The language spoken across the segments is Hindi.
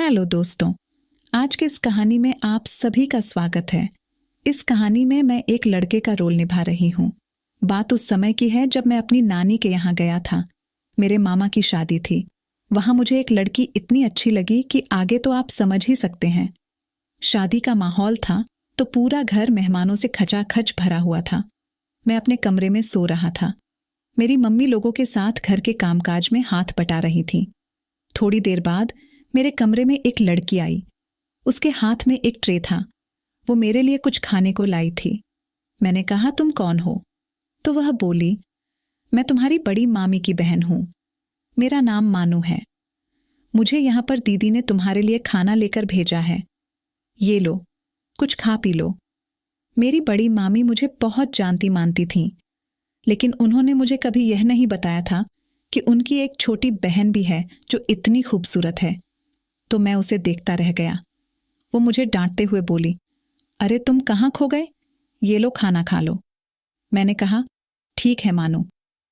हेलो दोस्तों, आज की इस कहानी में आप सभी का स्वागत है। इस कहानी में मैं एक लड़के का रोल निभा रही हूँ। बात उस समय की है जब मैं अपनी नानी के यहाँ गया था। मेरे मामा की शादी थी। वहाँ मुझे एक लड़की इतनी अच्छी लगी कि आगे तो आप समझ ही सकते हैं। शादी का माहौल था तो पूरा घर मेहमानों से खचाखच भरा हुआ था। मैं अपने कमरे में सो रहा था। मेरी मम्मी लोगों के साथ घर के कामकाज में हाथ बटा रही थी। थोड़ी देर बाद मेरे कमरे में एक लड़की आई। उसके हाथ में एक ट्रे था। वो मेरे लिए कुछ खाने को लाई थी। मैंने कहा, तुम कौन हो? तो वह बोली, मैं तुम्हारी बड़ी मामी की बहन हूं। मेरा नाम मानू है। मुझे यहाँ पर दीदी ने तुम्हारे लिए खाना लेकर भेजा है। ये लो, कुछ खा पी लो। मेरी बड़ी मामी मुझे बहुत जानती मानती थीं, लेकिन उन्होंने मुझे कभी यह नहीं बताया था कि उनकी एक छोटी बहन भी है जो इतनी खूबसूरत है। तो मैं उसे देखता रह गया। वो मुझे डांटते हुए बोली, अरे तुम कहाँ खो गए? ये लो, खाना खा लो। मैंने कहा, ठीक है मानू,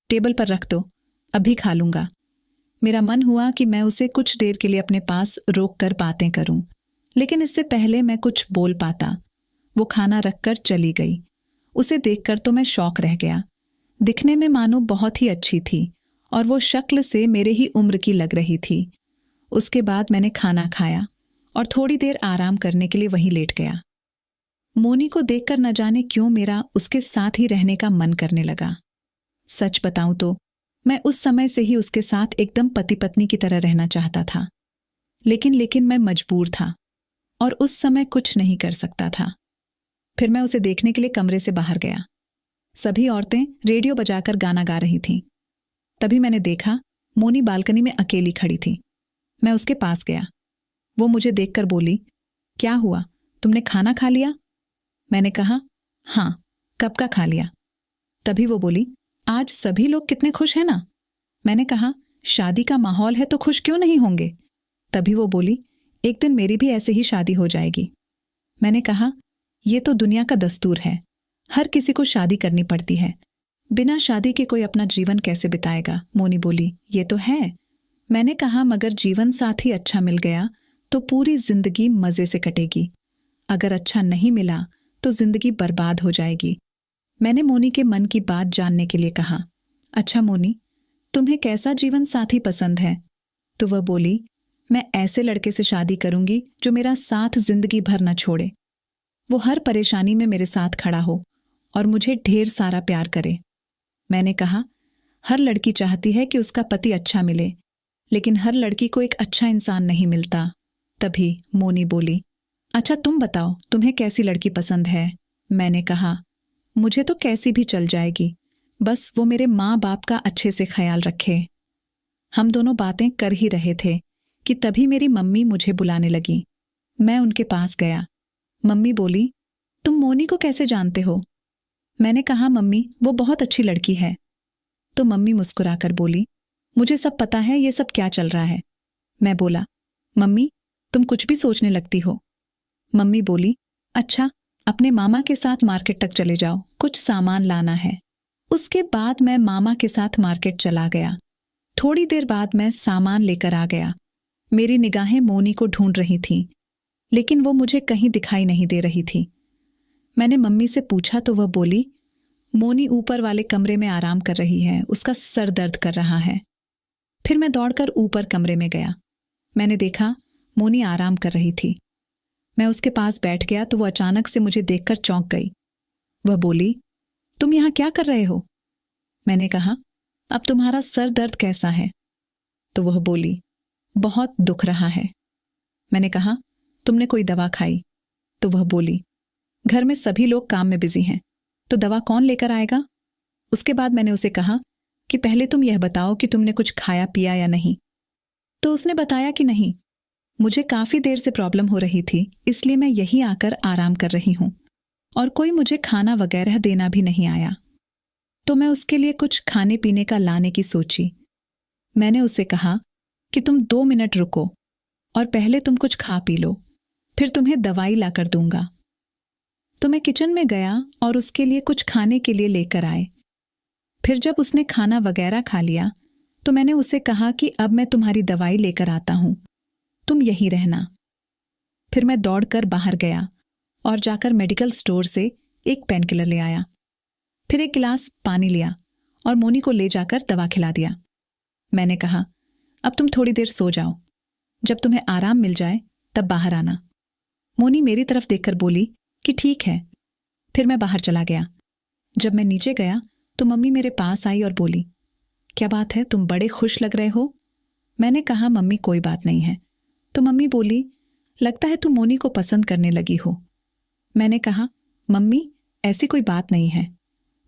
टेबल पर रख दो, अभी खा लूंगा। मेरा मन हुआ कि मैं उसे कुछ देर के लिए अपने पास रोक कर बातें करूं, लेकिन इससे पहले मैं कुछ बोल पाता। वो खाना रखकर चली गई। उसे देखकर तो मैं शौक रह गया। दिखने में मानो बहुत ही अच्छी थी और वो शक्ल से मेरे ही उम्र की लग रही थी। उसके बाद मैंने खाना खाया और थोड़ी देर आराम करने के लिए वहीं लेट गया। मोनी को देखकर न जाने क्यों मेरा उसके साथ ही रहने का मन करने लगा। सच बताऊं तो मैं उस समय से ही उसके साथ एकदम पति पत्नी की तरह रहना चाहता था, लेकिन मैं मजबूर था और उस समय कुछ नहीं कर सकता था। फिर मैं उसे देखने के लिए कमरे से बाहर गया। सभी औरतें रेडियो बजाकर गाना गा रही थीं। तभी मैंने देखा मोनी बालकनी में अकेली खड़ी थी। मैं उसके पास गया। वो मुझे देखकर बोली, क्या हुआ, तुमने खाना खा लिया? मैंने कहा, हाँ, कब का खा लिया। तभी वो बोली, आज सभी लोग कितने खुश हैं ना। मैंने कहा, शादी का माहौल है तो खुश क्यों नहीं होंगे। तभी वो बोली, एक दिन मेरी भी ऐसे ही शादी हो जाएगी। मैंने कहा, ये तो दुनिया का दस्तूर है, हर किसी को शादी करनी पड़ती है। बिना शादी के कोई अपना जीवन कैसे बिताएगा? मोनी बोली, ये तो है। मैंने कहा, मगर जीवन साथी अच्छा मिल गया तो पूरी जिंदगी मजे से कटेगी। अगर अच्छा नहीं मिला तो जिंदगी बर्बाद हो जाएगी। मैंने मोनी के मन की बात जानने के लिए कहा, अच्छा मोनी, तुम्हें कैसा जीवन साथी पसंद है? तो वह बोली, मैं ऐसे लड़के से शादी करूंगी जो मेरा साथ जिंदगी भर न छोड़े। वो हर परेशानी में मेरे साथ खड़ा हो और मुझे ढेर सारा प्यार करे। मैंने कहा, हर लड़की चाहती है कि उसका पति अच्छा मिले, लेकिन हर लड़की को एक अच्छा इंसान नहीं मिलता। तभी मोनी बोली, अच्छा तुम बताओ, तुम्हें कैसी लड़की पसंद है? मैंने कहा, मुझे तो कैसी भी चल जाएगी, बस वो मेरे माँ बाप का अच्छे से ख्याल रखे। हम दोनों बातें कर ही रहे थे कि तभी मेरी मम्मी मुझे बुलाने लगी। मैं उनके पास गया। मम्मी बोली, तुम मोनी को कैसे जानते हो? मैंने कहा, मम्मी, वो बहुत अच्छी लड़की है। तो मम्मी मुस्कुराकर बोली, मुझे सब पता है ये सब क्या चल रहा है। मैं बोला, मम्मी, तुम कुछ भी सोचने लगती हो। मम्मी बोली, अच्छा, अपने मामा के साथ मार्केट तक चले जाओ, कुछ सामान लाना है। उसके बाद मैं मामा के साथ मार्केट चला गया। थोड़ी देर बाद मैं सामान लेकर आ गया। मेरी निगाहें मोनी को ढूंढ रही थीं, लेकिन वो मुझे कहीं दिखाई नहीं दे रही थी। मैंने मम्मी से पूछा तो वह बोली, मोनी ऊपर वाले कमरे में आराम कर रही है, उसका सर दर्द कर रहा है। फिर मैं दौड़कर ऊपर कमरे में गया। मैंने देखा मोनी आराम कर रही थी। मैं उसके पास बैठ गया तो वो अचानक से मुझे देखकर चौंक गई। वह बोली, तुम यहाँ क्या कर रहे हो? मैंने कहा, अब तुम्हारा सर दर्द कैसा है? तो वह बोली, बहुत दुख रहा है। मैंने कहा, तुमने कोई दवा खाई? तो वह बोली, घर में सभी लोग काम में बिजी हैं, तो दवा कौन लेकर आएगा? उसके बाद मैंने उसे कहा कि पहले तुम यह बताओ कि तुमने कुछ खाया पिया या नहीं। तो उसने बताया कि नहीं, मुझे काफी देर से प्रॉब्लम हो रही थी, इसलिए मैं यहीं आकर आराम कर रही हूं और कोई मुझे खाना वगैरह देना भी नहीं आया। तो मैं उसके लिए कुछ खाने पीने का लाने की सोची। मैंने उससे कहा कि तुम 2 मिनट रुको और पहले तुम कुछ खा पी लो, फिर तुम्हें दवाई लाकर दूंगा। तो मैं किचन में गया और उसके लिए कुछ खाने के लिए लेकर आए। फिर जब उसने खाना वगैरह खा लिया तो मैंने उसे कहा कि अब मैं तुम्हारी दवाई लेकर आता हूं। तुम यहीं रहना। फिर मैं दौड़कर बाहर गया और जाकर मेडिकल स्टोर से एक पेन किलर ले आया। फिर एक गिलास पानी लिया और मोनी को ले जाकर दवा खिला दिया। मैंने कहा, अब तुम थोड़ी देर सो जाओ, जब तुम्हें आराम मिल जाए तब बाहर आना। मोनी मेरी तरफ देखकर बोली कि ठीक है। फिर मैं बाहर चला गया। जब मैं नीचे गया तो मम्मी मेरे पास आई और बोली, क्या बात है, तुम बड़े खुश लग रहे हो। मैंने कहा, मम्मी कोई बात नहीं है। तो मम्मी बोली, लगता है तुम मोनी को पसंद करने लगी हो। मैंने कहा, मम्मी ऐसी कोई बात नहीं है,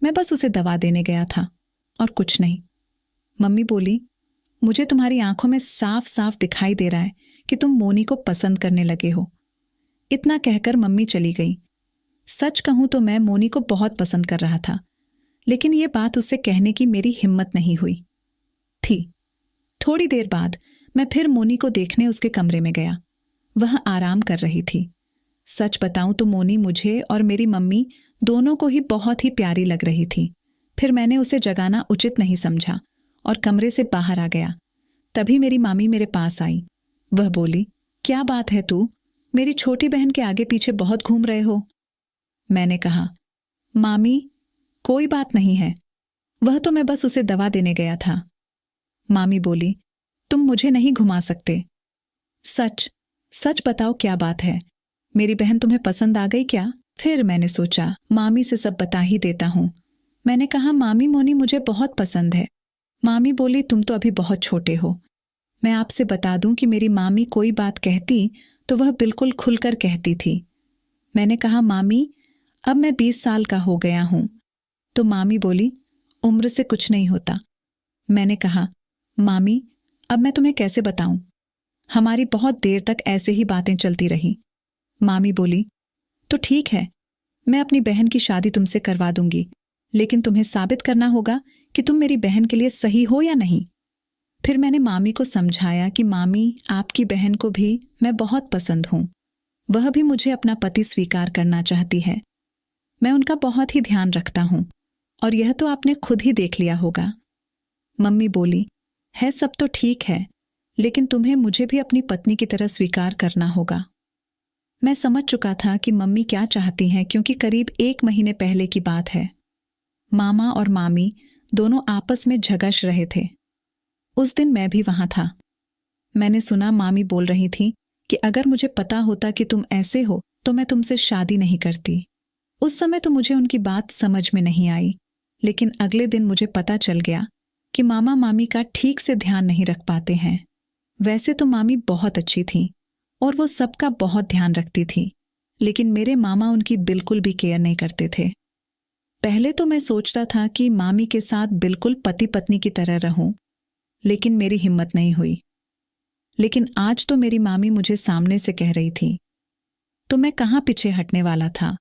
मैं बस उसे दवा देने गया था और कुछ नहीं। मम्मी बोली, मुझे तुम्हारी आंखों में साफ साफ दिखाई दे रहा है कि तुम मोनी को पसंद करने लगे हो। इतना कहकर मम्मी चली गई। सच कहूं तो मैं मोनी को बहुत पसंद कर रहा था, लेकिन यह बात उससे कहने की मेरी हिम्मत नहीं हुई थी। थोड़ी देर बाद मैं फिर मोनी को देखने उसके कमरे में गया। वह आराम कर रही थी। सच बताऊं तो मोनी मुझे और मेरी मम्मी दोनों को ही बहुत ही प्यारी लग रही थी। फिर मैंने उसे जगाना उचित नहीं समझा और कमरे से बाहर आ गया। तभी मेरी मामी मेरे पास आई। वह बोली, क्या बात है, तू मेरी छोटी बहन के आगे पीछे बहुत घूम रहे हो। मैंने कहा, मामी कोई बात नहीं है, वह तो मैं बस उसे दवा देने गया था। मामी बोली, तुम मुझे नहीं घुमा सकते। सच सच बताओ, क्या बात है, मेरी बहन तुम्हें पसंद आ गई क्या। फिर मैंने सोचा मामी से सब बता ही देता हूं। मैंने कहा, मामी मोनी मुझे बहुत पसंद है। मामी बोली, तुम तो अभी बहुत छोटे हो। मैं आपसे बता दूं कि मेरी मामी कोई बात कहती तो वह बिल्कुल खुलकर कहती थी। मैंने कहा, मामी अब मैं 20 साल का हो गया हूं। तो मामी बोली, उम्र से कुछ नहीं होता। मैंने कहा, मामी अब मैं तुम्हें कैसे बताऊं, हमारी बहुत देर तक ऐसे ही बातें चलती रही। मामी बोली, तो ठीक है, मैं अपनी बहन की शादी तुमसे करवा दूंगी, लेकिन तुम्हें साबित करना होगा कि तुम मेरी बहन के लिए सही हो या नहीं। फिर मैंने मामी को समझाया कि मामी आपकी बहन को भी मैं बहुत पसंद हूं, वह भी मुझे अपना पति स्वीकार करना चाहती है। मैं उनका बहुत ही ध्यान रखता हूं और यह तो आपने खुद ही देख लिया होगा। मम्मी बोली, है सब तो ठीक है, लेकिन तुम्हें मुझे भी अपनी पत्नी की तरह स्वीकार करना होगा। मैं समझ चुका था कि मम्मी क्या चाहती हैं, क्योंकि करीब 1 महीने पहले की बात है। मामा और मामी दोनों आपस में झगड़ रहे थे। उस दिन मैं भी वहां था। मैंने सुना मामी बोल रही थी कि अगर मुझे पता होता कि तुम ऐसे हो तो मैं तुमसे शादी नहीं करती। उस समय तो मुझे उनकी बात समझ में नहीं आई, लेकिन अगले दिन मुझे पता चल गया कि मामा मामी का ठीक से ध्यान नहीं रख पाते हैं। वैसे तो मामी बहुत अच्छी थी और वो सबका बहुत ध्यान रखती थी, लेकिन मेरे मामा उनकी बिल्कुल भी केयर नहीं करते थे। पहले तो मैं सोचता था कि मामी के साथ बिल्कुल पति पत्नी की तरह रहूं, लेकिन मेरी हिम्मत नहीं हुई। लेकिन आज तो मेरी मामी मुझे सामने से कह रही थी, तो मैं कहां पीछे हटने वाला था।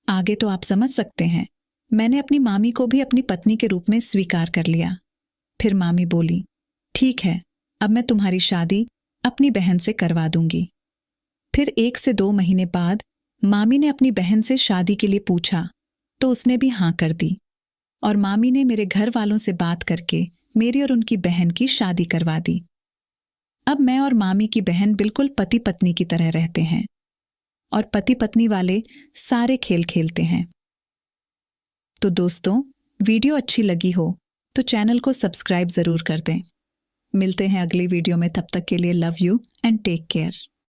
आगे तो आप समझ सकते हैं, मैंने अपनी मामी को भी अपनी पत्नी के रूप में स्वीकार कर लिया। फिर मामी बोली, ठीक है, अब मैं तुम्हारी शादी अपनी बहन से करवा दूंगी। फिर 1 से 2 महीने बाद मामी ने अपनी बहन से शादी के लिए पूछा तो उसने भी हां कर दी और मामी ने मेरे घर वालों से बात करके मेरी और उनकी बहन की शादी करवा दी। अब मैं और मामी की बहन बिल्कुल पति पत्नी की तरह रहते हैं और पति पत्नी वाले सारे खेल खेलते हैं। तो दोस्तों, वीडियो अच्छी लगी हो तो चैनल को सब्सक्राइब जरूर कर दें। मिलते हैं अगली वीडियो में, तब तक के लिए love you and take care.